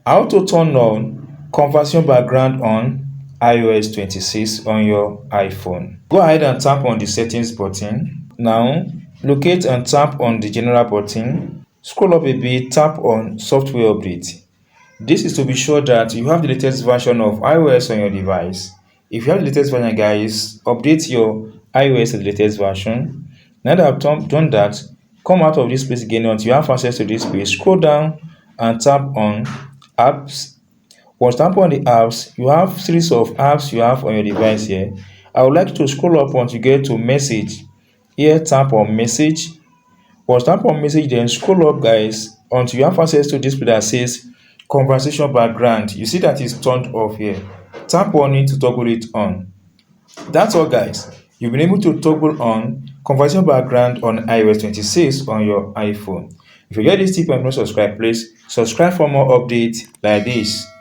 How to turn on conversation background on iOS 26 on your iPhone. Go ahead and tap on the settings button. Now, locate and tap on the general button. Scroll up a bit, tap on software update. This is to be sure that you have the latest version of iOS on your device. If you have the latest version, guys, update your iOS to the latest version. Now that I've done that, come out of this page again until you have access to this page. Scroll down and tap on apps. Once tap on the apps, you have series of apps you have on your device here. I would like to scroll up until you get to message. Here, tap on message. Once tap on message, then scroll up, guys, until you have access to this page that says conversation background. You see that is turned off here. Tap on it to toggle it on. That's all, guys. You've been able to toggle on conversation background on iOS 26 on your iPhone. If you get this tip and not subscribe, please subscribe for more updates like this.